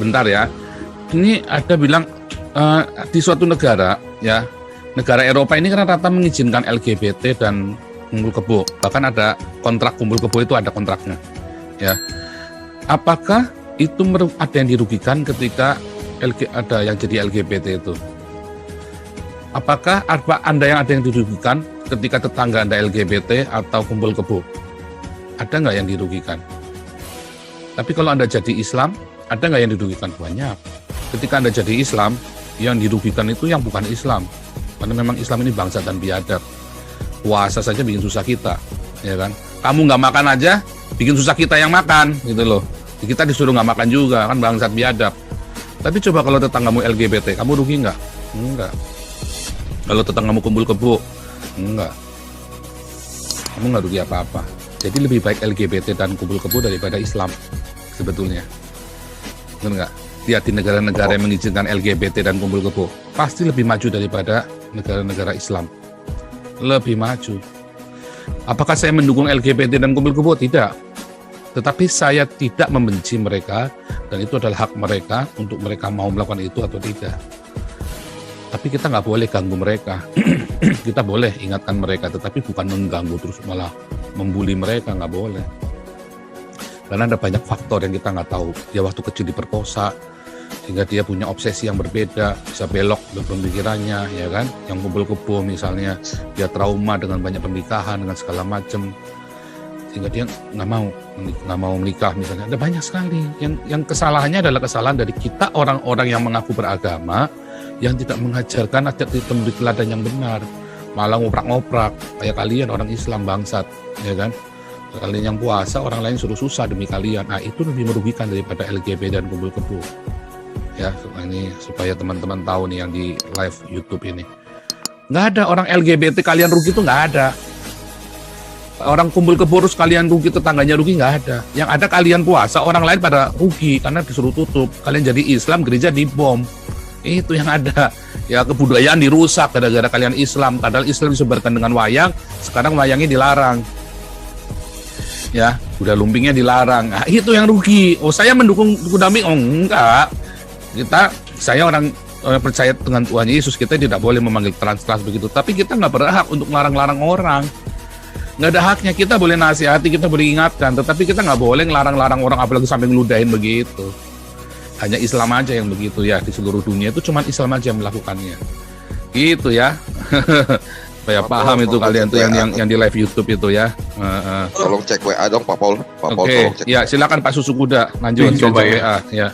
bentar ya. Ini ada bilang di suatu negara ya, negara Eropa ini kan rata mengizinkan LGBT dan kumpul kebo. Bahkan ada kontrak kumpul kebo, itu ada kontraknya. Ya, apakah itu ada yang dirugikan ketika ada yang jadi LGBT itu? Apakah Anda yang ada yang dirugikan ketika tetangga Anda LGBT atau kumpul kebo? Ada nggak yang dirugikan? Tapi kalau Anda jadi Islam, ada nggak yang dirugikan? Banyak. Ketika Anda jadi Islam, yang dirugikan itu yang bukan Islam. Karena memang Islam ini bangsa dan biadab. Puasa saja bikin susah kita, ya kan? Kamu nggak makan aja, bikin susah kita yang makan, gitu loh. Kita disuruh nggak makan juga, kan bangsat biadab. Tapi coba kalau tetanggamu LGBT, kamu rugi nggak? Enggak. Kalau tetanggamu kumpul kebo, enggak. Kamu nggak rugi apa-apa. Jadi lebih baik LGBT dan kumpul kebo daripada Islam, sebetulnya. Benar nggak? Lihat di negara-negara yang mengizinkan LGBT dan kumpul kebo, pasti lebih maju daripada negara-negara Islam. Lebih maju. Apakah saya mendukung LGBT dan kumpul kebo? Tidak. Tetapi saya tidak membenci mereka, dan itu adalah hak mereka untuk mereka mau melakukan itu atau tidak. Tapi kita nggak boleh ganggu mereka. Kita boleh ingatkan mereka, tetapi bukan mengganggu terus malah membuli mereka, nggak boleh. Karena ada banyak faktor yang kita nggak tahu. Dia waktu kecil diperkosa, sehingga dia punya obsesi yang berbeda, bisa belok pemikirannya, ya kan? Yang kumpul kebo misalnya, dia trauma dengan banyak pernikahan, dengan segala macam, sehingga dia nggak mau menikah misalnya. Ada banyak sekali. Yang kesalahannya adalah kesalahan dari kita orang-orang yang mengaku beragama, yang tidak mengajarkan ajar kita memberi teladan yang benar, malah ngoprak-ngoprak kayak kalian orang Islam bangsat, ya kan? Kalian yang puasa, orang lain suruh susah demi kalian. Nah, itu lebih merugikan daripada LGBT dan kumpul kebo. Ya, ini supaya teman-teman tahu nih yang di live YouTube ini. Nggak ada orang LGBT kalian rugi, itu nggak ada. Orang kumpul kebo terus kalian rugi, tetangganya rugi, nggak ada. Yang ada kalian puasa, orang lain pada rugi karena disuruh tutup. Kalian jadi Islam, gereja dibom. Itu yang ada. Ya, kebudayaan dirusak gara-gara kalian Islam. Padahal Islam disebarkan dengan wayang, sekarang wayangnya dilarang. Ya, kuda lumpingnya dilarang. Nah, itu yang rugi. Oh, saya mendukung kuda lumping? Oh, enggak. Saya orang percaya dengan Tuhan Yesus, kita tidak boleh memanggil trans begitu. Tapi kita nggak berhak untuk melarang-larang orang. Nggak ada haknya. Kita boleh nasihati, kita boleh ingatkan. Tetapi kita nggak boleh ngelarang-larang orang, apalagi sampai ngeludahin begitu. Hanya Islam aja yang begitu ya. Di seluruh dunia itu cuma Islam aja yang melakukannya. Gitu ya. Supaya paham itu kalian tuh yang di live YouTube itu ya. Tolong cek WA dong Pak Paul. Oke, ya silakan Pak Susu Kuda, lanjut coba WA ya.